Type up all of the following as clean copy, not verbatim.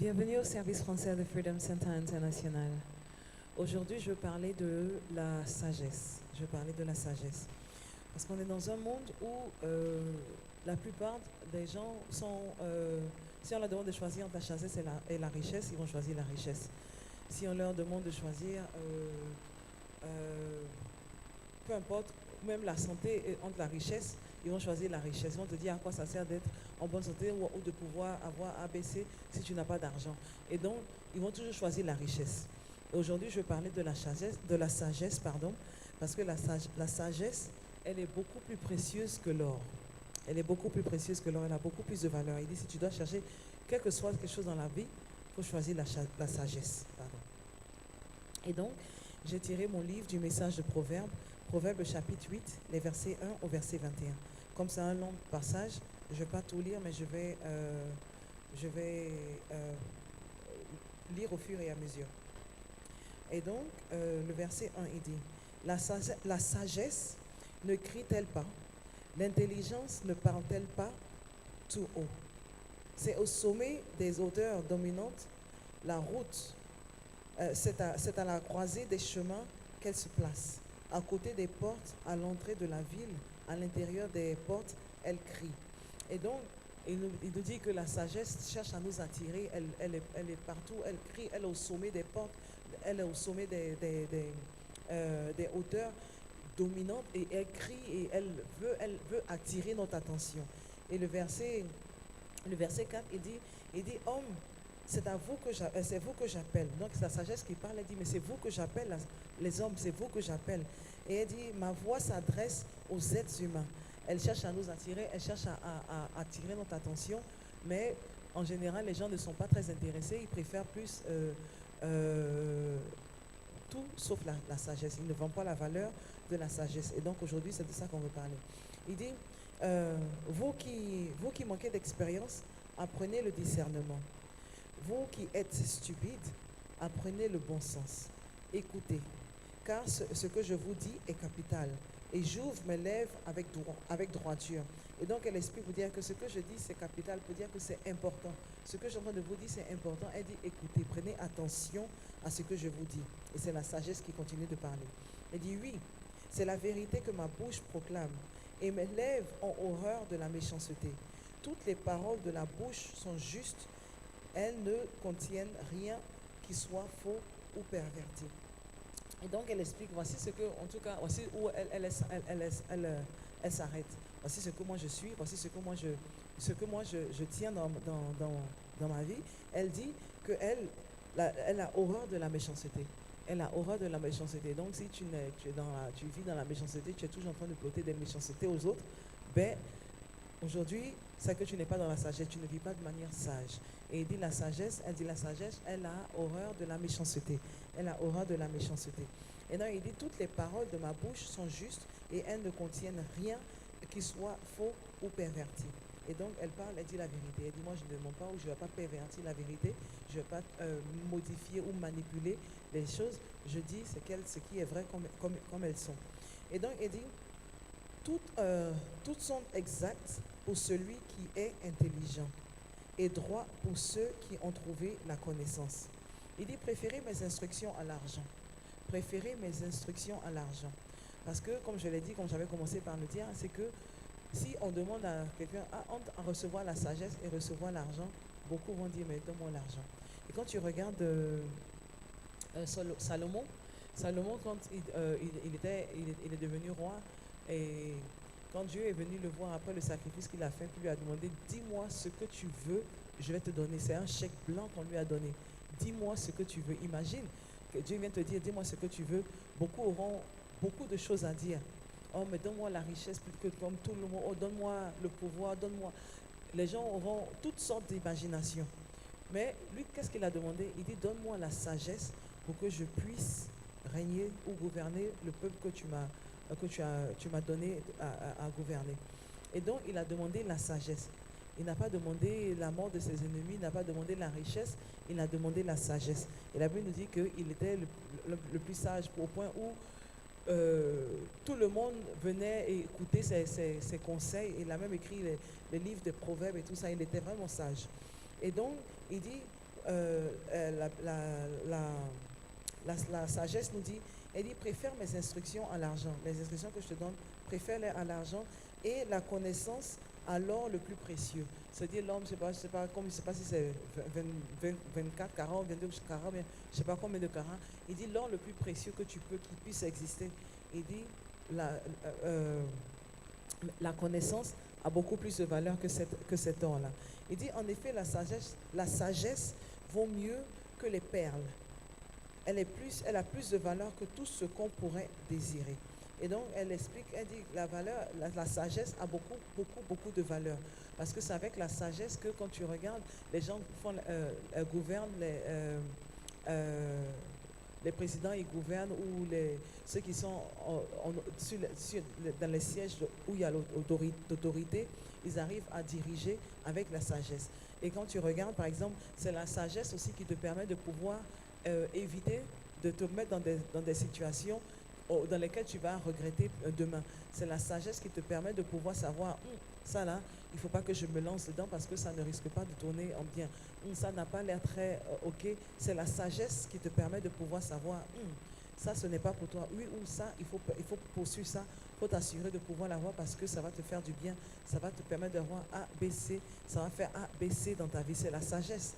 Bienvenue au service français de Freedom Center International. Aujourd'hui, je vais parler de la sagesse. Je vais parler de la sagesse. Parce qu'on est dans un monde où la plupart des gens sont... si on leur demande de choisir entre la sagesse et la richesse, ils vont choisir la richesse. Si on leur demande de choisir, peu importe, même la santé entre la richesse, ils vont choisir la richesse. Ils vont te dire à quoi ça sert d'être en bonne santé ou de pouvoir avoir ABC si tu n'as pas d'argent. Et donc, ils vont toujours choisir la richesse. Aujourd'hui, je vais parler de la sagesse, parce que la sagesse, elle est beaucoup plus précieuse que l'or. Elle est beaucoup plus précieuse que l'or, elle a beaucoup plus de valeur. Il dit, si tu dois chercher quel que soit quelque chose dans la vie, il faut choisir la sagesse. Et donc, j'ai tiré mon livre du message de Proverbes, Proverbes chapitre 8, les versets 1 au verset 21. Comme c'est un long passage, je ne vais pas tout lire, mais je vais lire au fur et à mesure. Et donc, le verset 1, il dit, la sagesse ne crie-t-elle pas, l'intelligence ne parle-t-elle pas tout haut? C'est au sommet des hauteurs dominantes, la route, c'est à la croisée des chemins qu'elle se place. À côté des portes, à l'entrée de la ville, à l'intérieur des portes, elle crie. Et donc, il nous dit que la sagesse cherche à nous attirer, elle est partout, elle crie, elle est au sommet des portes, elle est au sommet des hauteurs dominantes et elle crie et elle veut attirer notre attention. Et le verset 4, il dit homme, c'est vous que j'appelle. Donc c'est la sagesse qui parle, elle dit, mais c'est vous que j'appelle, les hommes, c'est vous que j'appelle. Et elle dit, ma voix s'adresse aux êtres humains. Elle cherche à nous attirer, elle cherche à attirer notre attention, mais en général, les gens ne sont pas très intéressés, ils préfèrent plus tout sauf la sagesse. Ils ne vendent pas la valeur de la sagesse. Et donc aujourd'hui, c'est de ça qu'on veut parler. Il dit, vous qui manquez d'expérience, apprenez le discernement. Vous qui êtes stupides, apprenez le bon sens. Écoutez, car ce que je vous dis est capital. Et j'ouvre mes lèvres avec droiture. Et donc elle explique pour dire que ce que je dis c'est capital, pour dire que c'est important. Ce que je suis en train de vous dire c'est important. Elle dit écoutez, prenez attention à ce que je vous dis. Et c'est la sagesse qui continue de parler. Elle dit oui, c'est la vérité que ma bouche proclame. Et mes lèvres ont horreur de la méchanceté. Toutes les paroles de la bouche sont justes. Elles ne contiennent rien qui soit faux ou perverti. Et donc elle explique, voici ce que, en tout cas, voici où elle s'arrête. Voici ce que moi je suis, voici ce que moi je tiens dans ma vie. Elle dit qu'elle a horreur de la méchanceté. Elle a horreur de la méchanceté. Donc si tu vis dans la méchanceté, tu es toujours en train de ploter des méchancetés aux autres, ben aujourd'hui, c'est que tu n'es pas dans la sagesse, tu ne vis pas de manière sage. Et il dit la sagesse, elle a horreur de la méchanceté. Elle a horreur de la méchanceté. Et donc il dit, toutes les paroles de ma bouche sont justes et elles ne contiennent rien qui soit faux ou perverti. Et donc elle parle, elle dit la vérité. Elle dit, moi je ne mens pas ou je ne vais pas pervertir la vérité, je ne vais pas modifier ou manipuler les choses. Je dis ce qui est vrai comme elles sont. Et donc elle dit, toutes sont exactes pour celui qui est intelligent et droit pour ceux qui ont trouvé la connaissance. Il dit, préférez mes instructions à l'argent. Préférez mes instructions à l'argent. Parce que, comme je l'ai dit, comme j'avais commencé par le dire, c'est que si on demande à quelqu'un à recevoir la sagesse et recevoir l'argent, beaucoup vont dire, mais donne-moi l'argent. Et quand tu regardes Salomon, quand il est devenu roi, et quand Dieu est venu le voir après le sacrifice qu'il a fait, il lui a demandé, dis-moi ce que tu veux, je vais te donner. C'est un chèque blanc qu'on lui a donné. Dis-moi ce que tu veux. Imagine que Dieu vient te dire, dis-moi ce que tu veux. Beaucoup auront beaucoup de choses à dire. Oh, mais donne-moi la richesse plus que comme tout le monde. Oh, donne-moi le pouvoir, donne-moi. Les gens auront toutes sortes d'imaginations. Mais lui, qu'est-ce qu'il a demandé? Il dit, donne-moi la sagesse pour que je puisse régner ou gouverner le peuple que tu m'as donné à gouverner. Et donc, il a demandé la sagesse. Il n'a pas demandé la mort de ses ennemis, il n'a pas demandé la richesse, il a demandé la sagesse. Et la Bible nous dit qu'il était le plus sage au point où tout le monde venait écouter ses conseils. Il a même écrit les livres de Proverbes et tout ça, il était vraiment sage. Et donc, il dit, la sagesse nous dit, elle dit, préfère mes instructions à l'argent. Les instructions que je te donne, préfère-les à l'argent et la connaissance à l'or le plus précieux. C'est-à-dire l'homme, je sais pas, comme, je sais pas si c'est 24 carats, 22 carats, mais je sais pas combien de carats. Il dit l'or le plus précieux que tu peux, qui puisse exister. Il dit la, la connaissance a beaucoup plus de valeur que cet or-là. Il dit en effet la sagesse vaut mieux que les perles. Elle a plus de valeur que tout ce qu'on pourrait désirer. Et donc, elle explique, elle dit, la sagesse a beaucoup de valeur. Parce que c'est avec la sagesse que quand tu regardes, les gens gouvernent, les présidents, ils gouvernent, ou ceux qui sont dans les sièges où il y a l'autorité, ils arrivent à diriger avec la sagesse. Et quand tu regardes, par exemple, c'est la sagesse aussi qui te permet de pouvoir éviter de te mettre dans des situations dans lesquelles tu vas regretter demain. C'est la sagesse qui te permet de pouvoir savoir, ça là, il ne faut pas que je me lance dedans parce que ça ne risque pas de tourner en bien. Ça n'a pas l'air très OK. C'est la sagesse qui te permet de pouvoir savoir, ça ce n'est pas pour toi. Oui, ou ça, il faut poursuivre ça. Il faut t'assurer de pouvoir l'avoir parce que ça va te faire du bien. Ça va te permettre d'avoir A, B, C. Ça va faire A, B, C dans ta vie. C'est la sagesse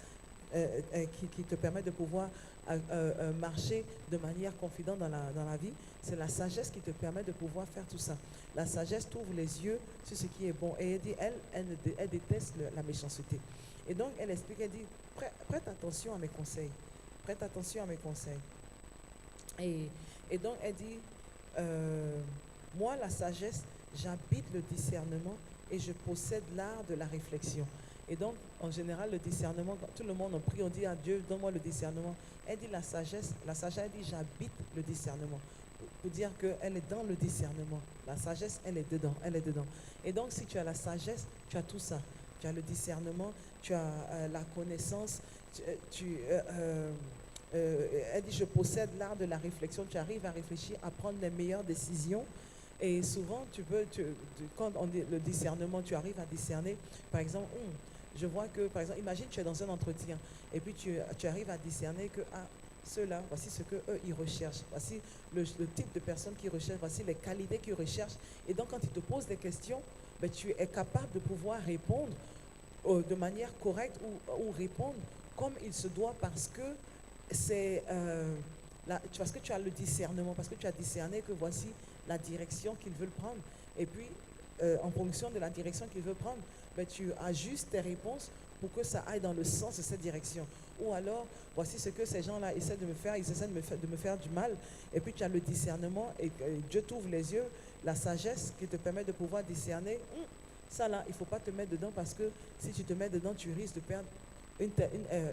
qui te permet de pouvoir marcher de manière confidente dans la vie. C'est la sagesse qui te permet de pouvoir faire tout ça. La sagesse t'ouvre les yeux sur ce qui est bon. Et elle dit, elle déteste la méchanceté. Et donc, elle explique, elle dit, prête attention à mes conseils. Prête attention à mes conseils. Et donc, elle dit, moi, la sagesse, j'habite le discernement et je possède l'art de la réflexion. Et donc, en général, le discernement, quand tout le monde en prie, on dit à Dieu, donne-moi le discernement. Elle dit la sagesse, elle dit, j'habite le discernement. Pour dire qu'elle est dans le discernement. La sagesse, elle est dedans, elle est dedans. Et donc, si tu as la sagesse, tu as tout ça. Tu as le discernement, tu as la connaissance, elle dit, je possède l'art de la réflexion. Tu arrives à réfléchir, à prendre les meilleures décisions. Et souvent, quand on dit le discernement, tu arrives à discerner, par exemple, je vois que, par exemple, imagine tu es dans un entretien et puis tu arrives à discerner que ceux-là, voici ce qu'eux, ils recherchent. Voici le type de personnes qu'ils recherchent, voici les qualités qu'ils recherchent. Et donc, quand ils te posent des questions, ben, tu es capable de pouvoir répondre de manière correcte ou répondre comme il se doit parce que parce que tu as le discernement, parce que tu as discerné que voici la direction qu'ils veulent prendre. Et puis, en fonction de la direction qu'ils veulent prendre, ben, tu ajustes tes réponses pour que ça aille dans le sens de cette direction. Ou alors, voici ce que ces gens-là essaient de me faire, ils essaient de me faire du mal. Et puis, tu as le discernement et Dieu t'ouvre les yeux, la sagesse qui te permet de pouvoir discerner. Ça là, il ne faut pas te mettre dedans parce que si tu te mets dedans, tu risques de perdre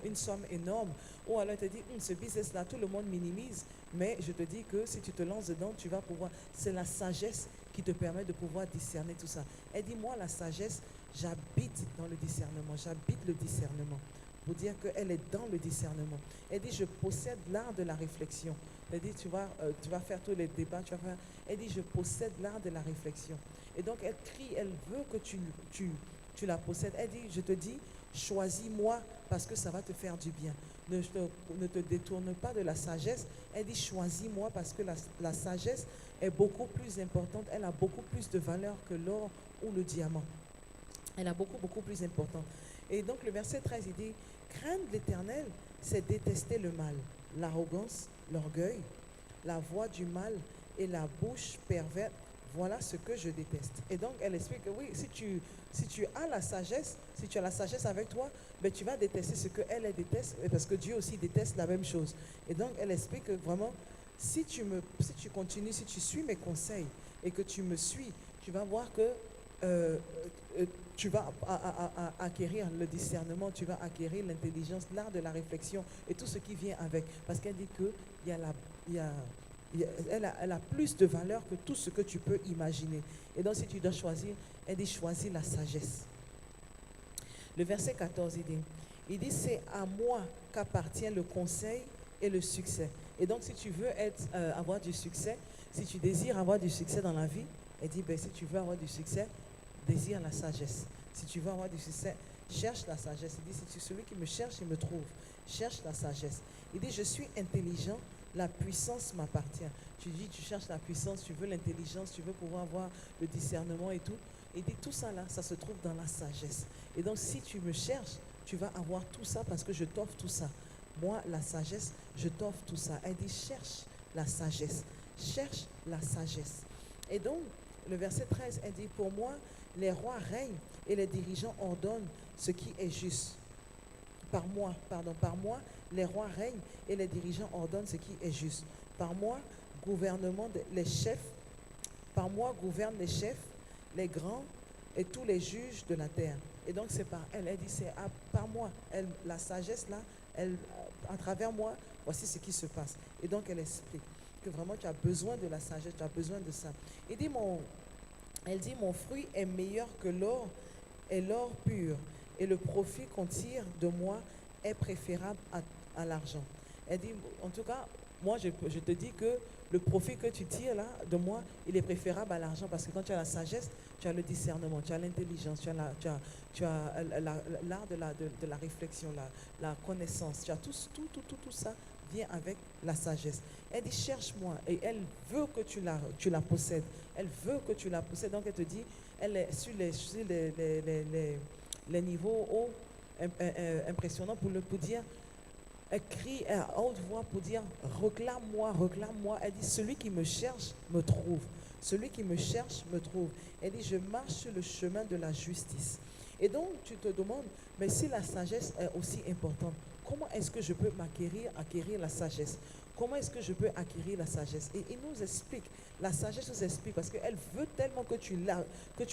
une somme énorme. Ou alors, tu te dis, ce business-là, tout le monde minimise. Mais je te dis que si tu te lances dedans, tu vas pouvoir. C'est la sagesse qui te permet de pouvoir discerner tout ça. Elle dit, moi, la sagesse, j'habite dans le discernement. J'habite le discernement. Pour dire qu'elle est dans le discernement. Elle dit, je possède l'art de la réflexion. Elle dit, tu vas faire tous les débats. Elle dit, je possède l'art de la réflexion. Et donc, elle crie, elle veut que tu la possèdes. Elle dit, je te dis, choisis-moi parce que ça va te faire du bien. Ne te détourne pas de la sagesse. Elle dit, choisis-moi parce que la sagesse est beaucoup plus importante. Elle a beaucoup plus de valeur que l'or ou le diamant. Elle a beaucoup plus importante. Et donc, le verset 13, il dit, craindre l'Éternel, c'est détester le mal, l'arrogance, l'orgueil, la voix du mal et la bouche perverte. Voilà ce que je déteste. Et donc, elle explique que oui, si tu as la sagesse, si tu as la sagesse avec toi, ben, tu vas détester ce qu'elle déteste, parce que Dieu aussi déteste la même chose. Et donc, elle explique que vraiment, si tu continues, si tu suis mes conseils et que tu me suis, tu vas voir que tu vas acquérir le discernement, tu vas acquérir l'intelligence, l'art de la réflexion et tout ce qui vient avec. Parce qu'elle dit elle a plus de valeur que tout ce que tu peux imaginer. Et donc, si tu dois choisir, elle dit, choisis la sagesse. Le verset 14, il dit, c'est à moi qu'appartient le conseil et le succès. Et donc, si tu veux avoir du succès, si tu désires avoir du succès dans la vie, elle dit, ben, si tu veux avoir du succès, désire la sagesse. Si tu veux avoir du succès, cherche la sagesse. Il dit, c'est celui qui me cherche, il me trouve. Cherche la sagesse. Il dit, je suis intelligent, la puissance m'appartient. Tu dis, tu cherches la puissance, tu veux l'intelligence, tu veux pouvoir avoir le discernement et tout. Il dit, tout ça là, ça se trouve dans la sagesse. Et donc, si tu me cherches, tu vas avoir tout ça parce que je t'offre tout ça. Moi, la sagesse, je t'offre tout ça. Elle dit, cherche la sagesse. Cherche la sagesse. Et donc, le verset 13, elle dit, pour moi, les rois règnent et les dirigeants ordonnent ce qui est juste. Par moi, les rois règnent et les dirigeants ordonnent ce qui est juste. Par moi, les chefs, par moi gouvernent les chefs, les grands et tous les juges de la terre. Et donc c'est par elle. Elle dit, c'est par moi. La sagesse là, à travers moi, voici ce qui se passe. Et donc elle explique que vraiment tu as besoin de la sagesse, tu as besoin de ça. Elle dit, mon fruit est meilleur que l'or et l'or pur. Et le profit qu'on tire de moi est préférable à l'argent. Elle dit, en tout cas, moi je te dis que le profit que tu tires là de moi, il est préférable à l'argent parce que quand tu as la sagesse, tu as le discernement, tu as l'intelligence, tu as l'art de la réflexion, la connaissance, tu as tout ça vient avec la sagesse. Elle dit, cherche-moi, et elle veut que tu la possèdes. Elle veut que tu la possèdes. Donc elle te dit, elle est sur les niveaux hauts, impressionnants pour dire, elle crie à haute voix pour dire, réclame-moi, réclame-moi. Elle dit, celui qui me cherche me trouve. Celui qui me cherche me trouve. Elle dit, je marche sur le chemin de la justice. Et donc, tu te demandes, mais si la sagesse est aussi importante, comment est-ce que je peux acquérir la sagesse? Comment est-ce que je peux acquérir la sagesse? Et il nous explique, la sagesse nous explique, parce qu'elle veut tellement que tu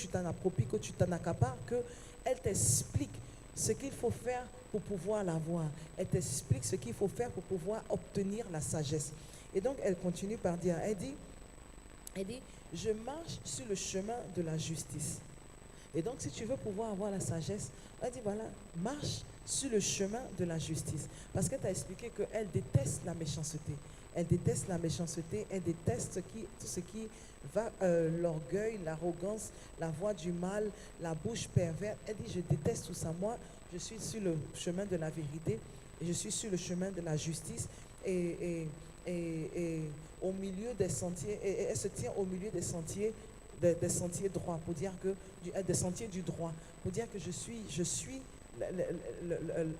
t'en appropries, que tu t'en accapares, qu'elle t'explique ce qu'il faut faire pour pouvoir l'avoir. Elle t'explique ce qu'il faut faire pour pouvoir obtenir la sagesse. Et donc, elle continue par dire, elle dit, je marche sur le chemin de la justice. Et donc, si tu veux pouvoir avoir la sagesse, elle dit, voilà, marche sur le chemin de la justice. Parce qu'elle t'a expliqué qu'elle déteste la méchanceté. Elle déteste la méchanceté, elle déteste tout ce qui va, l'orgueil, l'arrogance, la voix du mal, la bouche perverse. Elle dit, je déteste tout ça. Moi, je suis sur le chemin de la vérité, et je suis sur le chemin de la justice, et au milieu des sentiers, et elle se tient au milieu des sentiers, des sentiers droits, pour dire que, des sentiers du droit, pour dire que je suis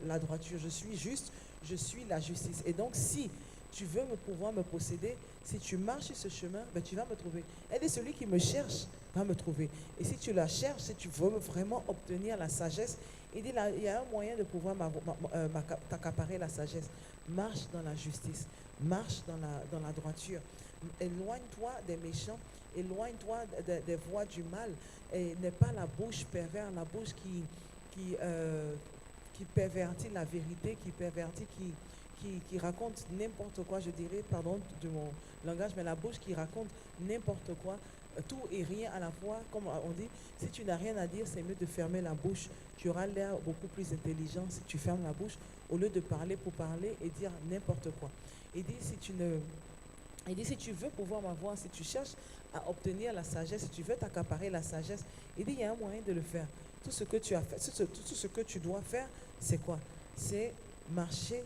la droiture, je suis juste, je suis la justice. Et donc, si tu veux pouvoir me posséder, si tu marches sur ce chemin, ben, tu vas me trouver. Elle est celui qui me cherche, va me trouver. Et si tu la cherches, si tu veux vraiment obtenir la sagesse, il dit là, il y a un moyen de pouvoir t'accaparer la sagesse. Marche dans la justice, marche dans la droiture. Éloigne-toi des méchants, éloigne-toi des voies du mal, et n'aie pas la bouche perverse, la bouche qui pervertit la vérité, qui raconte n'importe quoi, je dirais, pardon de mon langage, mais la bouche qui raconte n'importe quoi, tout et rien à la fois, comme on dit, si tu n'as rien à dire, c'est mieux de fermer la bouche. Tu auras l'air beaucoup plus intelligent si tu fermes la bouche, au lieu de parler pour parler et dire n'importe quoi. Il dit, si tu veux pouvoir m'avoir, si tu cherches à obtenir la sagesse, si tu veux t'accaparer la sagesse, il dit, il y a un moyen de le faire. Tout ce que tu as fait, tout ce que tu dois faire, c'est quoi? C'est marcher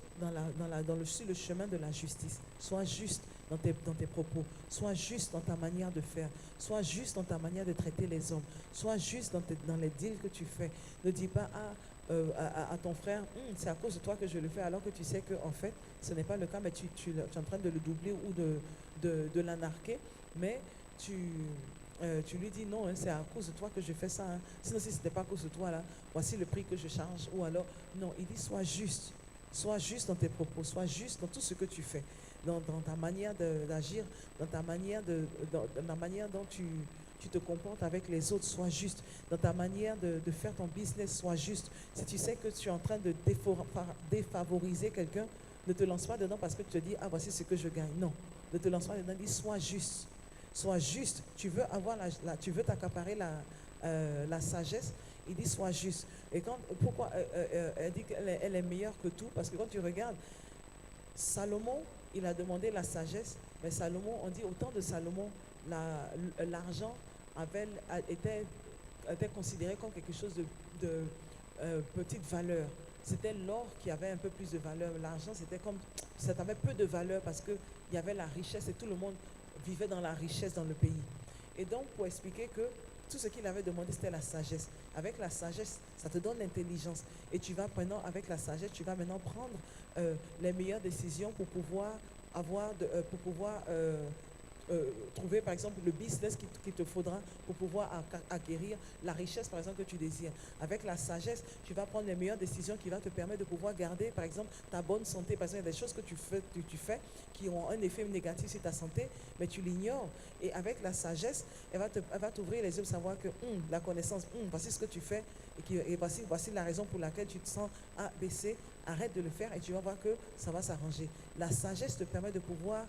sur le chemin de la justice. Sois juste dans tes propos. Sois juste dans ta manière de faire. Sois juste dans ta manière de traiter les hommes. Sois juste dans les deals que tu fais. Ne dis pas à ton frère, c'est à cause de toi que je le fais, alors que tu sais que en fait, ce n'est pas le cas, mais tu es en train de le doubler ou de l'anarquer. Mais tu lui dis non, c'est à cause de toi que je fais ça. Sinon, si ce n'était pas à cause de toi, là, voici le prix que je charge. Ou alors, non, il dit sois juste. Sois juste dans tes propos, sois juste dans tout ce que tu fais, dans ta manière d'agir, dans ta manière dans la manière dont tu te comportes avec les autres, sois juste. Dans ta manière de faire ton business, sois juste. Si tu sais que tu es en train de défavoriser quelqu'un, ne te lance pas dedans parce que tu te dis, ah, voici ce que je gagne. Non, ne te lance pas dedans, dis sois juste. Sois juste. Tu veux tu veux t'accaparer la sagesse. Il dit sois juste. Et pourquoi elle dit qu'elle est meilleure que tout? Parce que quand tu regardes, Salomon, il a demandé la sagesse, mais Salomon, on dit au temps de Salomon, l'argent était considéré comme quelque chose petite valeur. C'était l'or qui avait un peu plus de valeur. L'argent, c'était comme, ça avait peu de valeur parce qu'il y avait la richesse et tout le monde vivait dans la richesse dans le pays. Et donc, pour expliquer que tout ce qu'il avait demandé, c'était la sagesse. Avec la sagesse, ça te donne l'intelligence. Et tu vas maintenant, avec la sagesse, tu vas maintenant prendre les meilleures décisions pour pouvoir trouver par exemple le business qu'il te faudra pour pouvoir acquérir la richesse par exemple que tu désires. Avec la sagesse, tu vas prendre les meilleures décisions qui vont te permettre de pouvoir garder par exemple ta bonne santé. Parce qu'il y a des choses que tu fais qui ont un effet négatif sur ta santé, mais tu l'ignores. Et avec la sagesse, elle va t'ouvrir les yeux pour savoir que la connaissance, voici ce que tu fais et voici la raison pour laquelle tu te sens A, B, C. Arrête de le faire et tu vas voir que ça va s'arranger. La sagesse te permet de pouvoir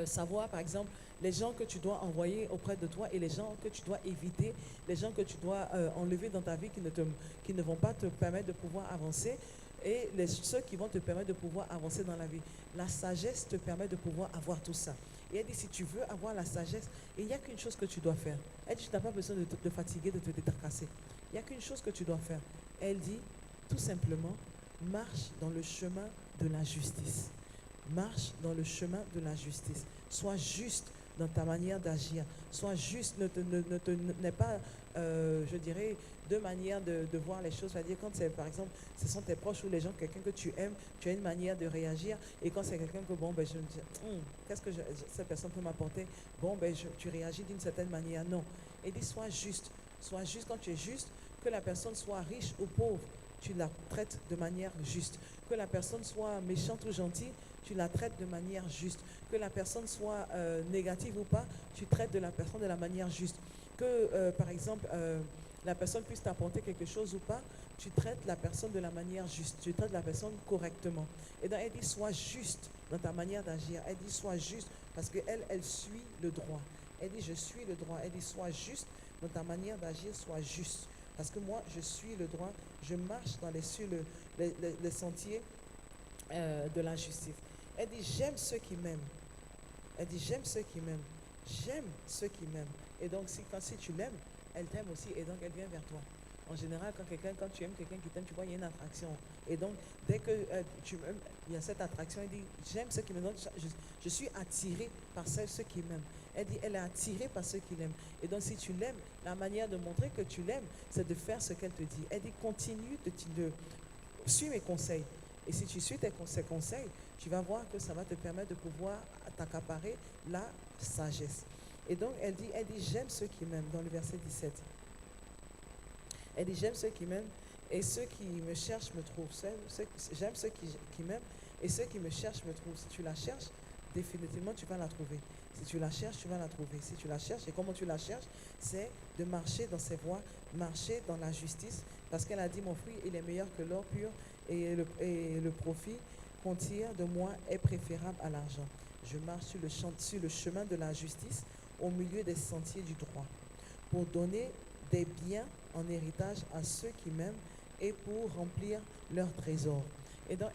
savoir, par exemple, les gens que tu dois envoyer auprès de toi et les gens que tu dois éviter, les gens que tu dois enlever dans ta vie qui ne vont pas te permettre de pouvoir avancer et ceux qui vont te permettre de pouvoir avancer dans la vie. La sagesse te permet de pouvoir avoir tout ça. Et elle dit, si tu veux avoir la sagesse, il n'y a qu'une chose que tu dois faire. Elle dit, tu n'as pas besoin de te fatiguer, de te détracasser. Il n'y a qu'une chose que tu dois faire. Elle dit, tout simplement, marche dans le chemin de la justice. Marche dans le chemin de la justice. Sois juste dans ta manière d'agir. Sois juste, n'aie pas, je dirais, deux manières de voir les choses. C'est-à-dire quand c'est, par exemple, ce sont tes proches ou les gens, quelqu'un que tu aimes, tu as une manière de réagir. Et quand c'est quelqu'un que, bon, ben, je me dis, qu'est-ce que cette personne peut m'apporter? Bon, ben, tu réagis d'une certaine manière. Non. Et dis, sois juste. Sois juste quand tu es juste, que la personne soit riche ou pauvre, tu la traites de manière juste. Que la personne soit méchante ou gentille, tu la traites de manière juste. Que la personne soit négative ou pas, tu traites de la personne de la manière juste. Que, par exemple, la personne puisse t'apporter quelque chose ou pas, tu traites la personne de la manière juste. Tu traites la personne correctement. Et donc, elle dit, sois juste dans ta manière d'agir. Elle dit, sois juste parce qu'elle, elle suit le droit. Elle dit, je suis le droit. Elle dit, sois juste dans ta manière d'agir, sois juste. Parce que moi, je suis le droit. Je marche sur les sentiers de la justice. Elle dit, j'aime ceux qui m'aiment. Elle dit, j'aime ceux qui m'aiment. J'aime ceux qui m'aiment. Et donc, si tu l'aimes, elle t'aime aussi. Et donc, elle vient vers toi. En général, quand tu aimes quelqu'un qui t'aime, tu vois, il y a une attraction. Et donc, dès que tu m'aimes, il y a cette attraction. Elle dit, j'aime ceux qui m'aiment. Donc, je suis attirée par ceux qui m'aiment. Elle dit, elle est attirée par ceux qui l'aiment. Et donc, si tu l'aimes, la manière de montrer que tu l'aimes, c'est de faire ce qu'elle te dit. Elle dit, continue de suis mes conseils. Et si tu suis ces conseils, tu vas voir que ça va te permettre de pouvoir t'accaparer la sagesse. Et donc, elle dit, j'aime ceux qui m'aiment, dans le verset 17. Elle dit, j'aime ceux qui m'aiment et ceux qui me cherchent me trouvent. J'aime ceux qui m'aiment et ceux qui me cherchent me trouvent. Si tu la cherches, définitivement, tu vas la trouver. Si tu la cherches, tu vas la trouver. Si tu la cherches, et comment tu la cherches, c'est de marcher dans ses voies, marcher dans la justice, parce qu'elle a dit, mon fruit, il est meilleur que l'or pur, et le profit qu'on tire de moi est préférable à l'argent. Je marche sur le chemin de la justice, au milieu des sentiers du droit, pour donner des biens en héritage à ceux qui m'aiment et pour remplir leur trésor. Et donc,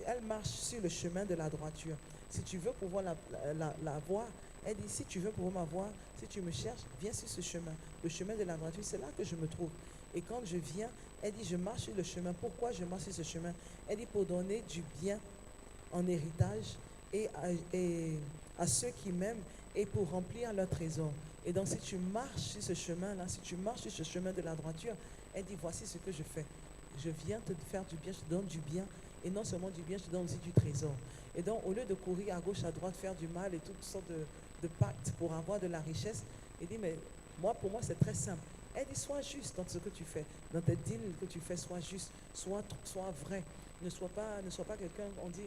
elle marche sur le chemin de la droiture. Si tu veux pouvoir la voir, elle dit, si tu veux pouvoir m'avoir, si tu me cherches, viens sur ce chemin. Le chemin de la droiture, c'est là que je me trouve. Et quand je viens, elle dit, je marche sur le chemin. Pourquoi je marche sur ce chemin? Elle dit, pour donner du bien en héritage et à ceux qui m'aiment et pour remplir leur trésor. Et donc, si tu marches sur ce chemin-là, si tu marches sur ce chemin de la droiture, elle dit, voici ce que je fais. Je viens te faire du bien, je te donne du bien. Et non seulement du bien, je te donne aussi du trésor. Et donc, au lieu de courir à gauche, à droite, faire du mal et toutes sortes de pactes pour avoir de la richesse, il dit, mais pour moi, c'est très simple. Elle dit, sois juste dans ce que tu fais. Dans tes deals que tu fais, sois juste, sois vrai. Ne sois pas quelqu'un, on dit,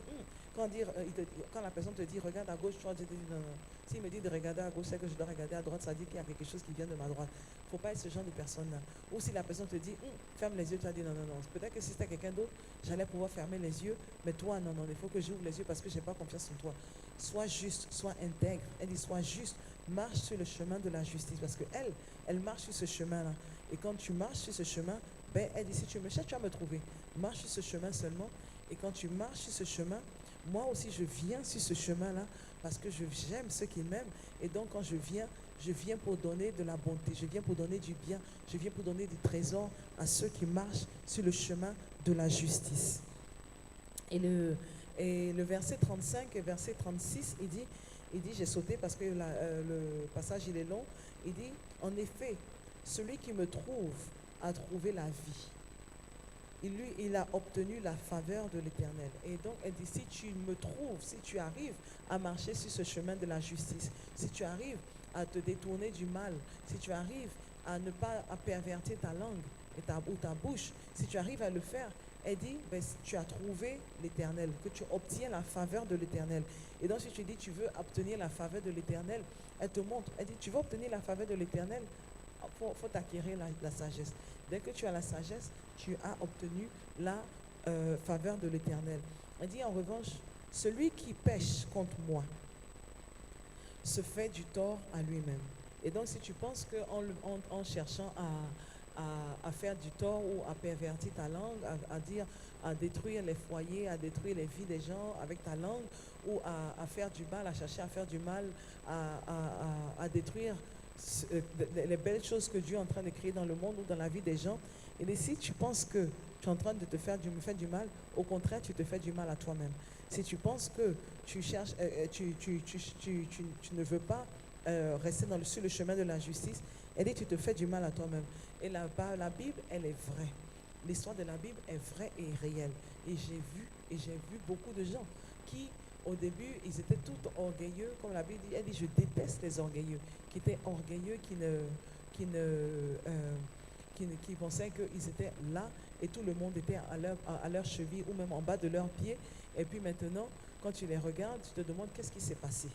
quand la personne te dit, regarde à gauche, toi, tu te dis, non, non. S'il me dit de regarder à gauche, c'est que je dois regarder à droite, ça dit qu'il y a quelque chose qui vient de ma droite. Il ne faut pas être ce genre de personne-là. Ou si la personne te dit, ferme les yeux, tu vas dire, non, non, non. Peut-être que si c'était quelqu'un d'autre, j'allais pouvoir fermer les yeux, mais toi, non, non, il faut que j'ouvre les yeux parce que je n'ai pas confiance en toi. Sois juste, sois intègre. Elle dit, sois juste, marche sur le chemin de la justice, parce qu'elle, elle marche sur ce chemin-là. Et quand tu marches sur ce chemin, elle dit, si tu me cherches, tu vas me trouver. Marche sur ce chemin seulement. Et quand tu marches sur ce chemin, moi aussi, je viens sur ce chemin-là parce que j'aime ceux qui m'aiment. Et donc, quand je viens, je viens pour donner de la bonté, je viens pour donner du bien, je viens pour donner des trésors à ceux qui marchent sur le chemin de la justice. Et le verset 35 et verset 36, il dit, j'ai sauté parce que le passage il est long, il dit, en effet, celui qui me trouve a trouvé la vie. Il a obtenu la faveur de l'Éternel. Et donc, elle dit, si tu me trouves, si tu arrives à marcher sur ce chemin de la justice, si tu arrives à te détourner du mal, si tu arrives à ne pas pervertir ta langue ou ta bouche, si tu arrives à le faire, elle dit, ben, tu as trouvé l'Éternel, que tu obtiens la faveur de l'Éternel. Et donc, si tu dis, tu veux obtenir la faveur de l'Éternel, elle te montre, elle dit, tu veux obtenir la faveur de l'Éternel, faut t'acquérir la sagesse. Dès que tu as la sagesse, tu as obtenu la faveur de l'Éternel. Elle dit en revanche, celui qui pêche contre moi se fait du tort à lui-même. Et donc si tu penses qu'en cherchant à faire du tort ou à pervertir ta langue, à détruire les foyers, à détruire les vies des gens avec ta langue, ou à faire du mal, à chercher à faire du mal, à détruire les belles choses que Dieu est en train de créer dans le monde ou dans la vie des gens. Et si tu penses que tu es en train de me faire du mal, au contraire, tu te fais du mal à toi-même. Si tu penses que tu cherches, tu ne veux pas rester sur le chemin de la justice, elle dit tu te fais du mal à toi-même. Et la Bible, elle est vraie. L'histoire de la Bible est vraie et réelle. Et j'ai vu beaucoup de gens qui, au début, ils étaient tout orgueilleux, comme la Bible dit, elle dit, je déteste les orgueilleux, qui étaient orgueilleux, qui pensaient qu'ils étaient là et tout le monde était à leur cheville ou même en bas de leurs pieds. Et puis maintenant, quand tu les regardes, tu te demandes qu'est-ce qui s'est passé.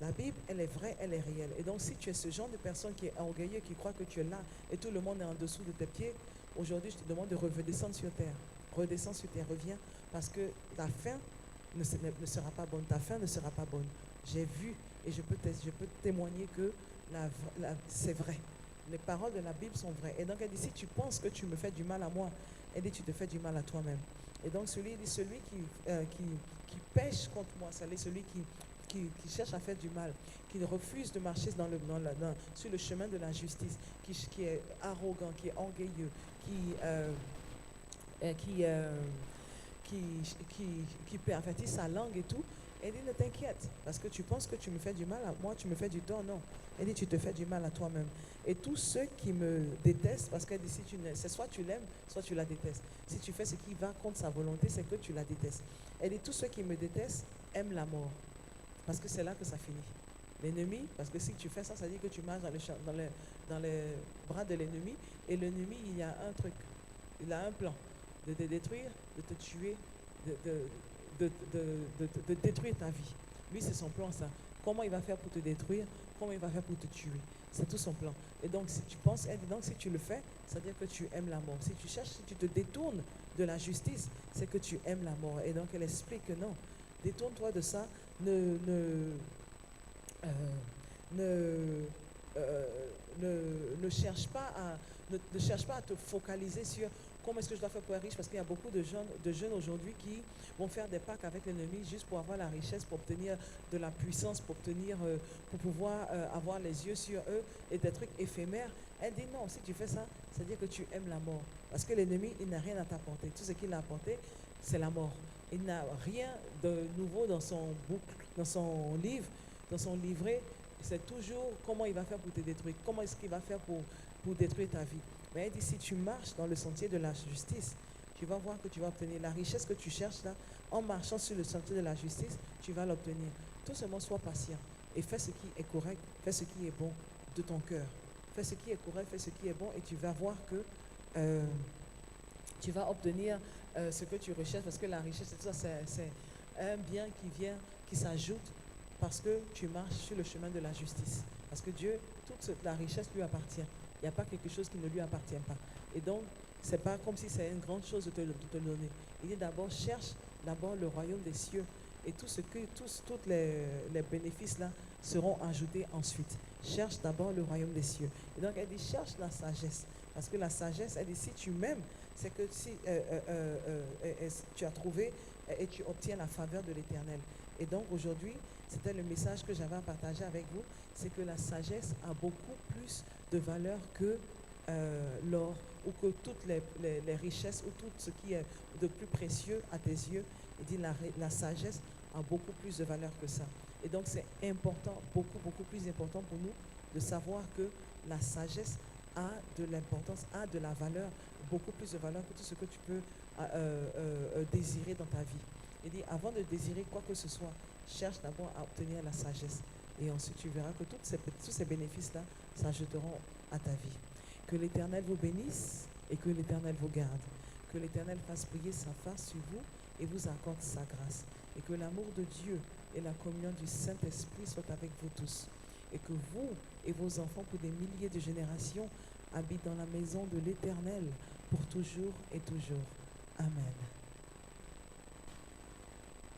La Bible, elle est vraie, elle est réelle. Et donc, si tu es ce genre de personne qui est orgueilleux, qui croit que tu es là et tout le monde est en dessous de tes pieds, aujourd'hui, je te demande de redescendre sur terre. Redescends sur terre, reviens, parce que ta fin ne sera pas bonne. Ta fin ne sera pas bonne. J'ai vu et je peux témoigner que c'est vrai. Les paroles de la Bible sont vraies. Et donc, elle dit, si tu penses que tu me fais du mal à moi, elle dit, tu te fais du mal à toi-même. Et donc, celui qui pêche contre moi, c'est celui qui cherche à faire du mal, qui refuse de marcher sur le chemin de la justice, qui est arrogant, qui est orgueilleux, qui pervertit sa langue et tout. Elle dit, ne t'inquiète, parce que tu penses que tu me fais du mal à moi, tu me fais du tort, non. Elle dit, tu te fais du mal à toi-même. Et tous ceux qui me détestent, parce qu'elle dit, c'est soit tu l'aimes, soit tu la détestes. Si tu fais ce qui va contre sa volonté, c'est que tu la détestes. Elle dit, tous ceux qui me détestent aiment la mort, parce que c'est là que ça finit. L'ennemi, parce que si tu fais ça, ça dit que tu marches dans les bras de l'ennemi, et l'ennemi, il y a un truc, il a un plan, de te détruire, de te tuer, de détruire ta vie. Lui, c'est son plan, ça. Comment il va faire pour te détruire? Comment il va faire pour te tuer? C'est tout son plan. Et donc, si tu penses, et donc, si tu le fais, c'est-à-dire que tu aimes la mort. Si tu cherches, si tu te détournes de la justice, c'est que tu aimes la mort. Et donc, elle explique que non, détourne-toi de ça, ne cherche pas à te focaliser sur comment est-ce que je dois faire pour être riche, parce qu'il y a beaucoup de jeunes aujourd'hui qui vont faire des pactes avec l'ennemi juste pour avoir la richesse, pour obtenir de la puissance, pour pouvoir avoir les yeux sur eux et des trucs éphémères. Elle dit non, si tu fais ça, c'est-à-dire que tu aimes la mort. Parce que l'ennemi, il n'a rien à t'apporter. Tout ce qu'il a apporté, c'est la mort. Il n'a rien de nouveau dans son livre, dans son livret. C'est toujours comment il va faire pour te détruire, comment est-ce qu'il va faire pour détruire ta vie. Mais elle dit, si tu marches dans le sentier de la justice, tu vas voir que tu vas obtenir la richesse que tu cherches là. En marchant sur le sentier de la justice, tu vas l'obtenir. Tout seulement sois patient et fais ce qui est correct, fais ce qui est bon de ton cœur. Fais ce qui est correct, fais ce qui est bon et tu vas voir que tu vas obtenir ce que tu recherches, parce que la richesse, c'est un bien qui s'ajoute parce que tu marches sur le chemin de la justice. Parce que Dieu, toute la richesse lui appartient. Il n'y a pas quelque chose qui ne lui appartient pas. Et donc, ce n'est pas comme si c'est une grande chose de te le donner. Il dit d'abord, cherche d'abord le royaume des cieux. Et tous les bénéfices là seront ajoutés ensuite. Cherche d'abord le royaume des cieux. Et donc, elle dit, cherche la sagesse. Parce que la sagesse, elle dit, si tu m'aimes, c'est que si, tu as trouvé et tu obtiens la faveur de l'Éternel. Et donc aujourd'hui, c'était le message que j'avais à partager avec vous, c'est que la sagesse a beaucoup plus de valeur que l'or ou que toutes les richesses ou tout ce qui est de plus précieux à tes yeux. Il dit la sagesse a beaucoup plus de valeur que ça. Et donc c'est important, beaucoup plus important pour nous de savoir que la sagesse a de l'importance, a de la valeur, beaucoup plus de valeur que tout ce que tu peux désirer dans ta vie. Il dit, avant de désirer quoi que ce soit, cherche d'abord à obtenir la sagesse. Et ensuite, tu verras que tous ces bénéfices-là s'ajouteront à ta vie. Que l'Éternel vous bénisse et que l'Éternel vous garde. Que l'Éternel fasse briller sa face sur vous et vous accorde sa grâce. Et que l'amour de Dieu et la communion du Saint-Esprit soient avec vous tous. Et que vous et vos enfants, pour des milliers de générations, habitent dans la maison de l'Éternel pour toujours et toujours. Amen.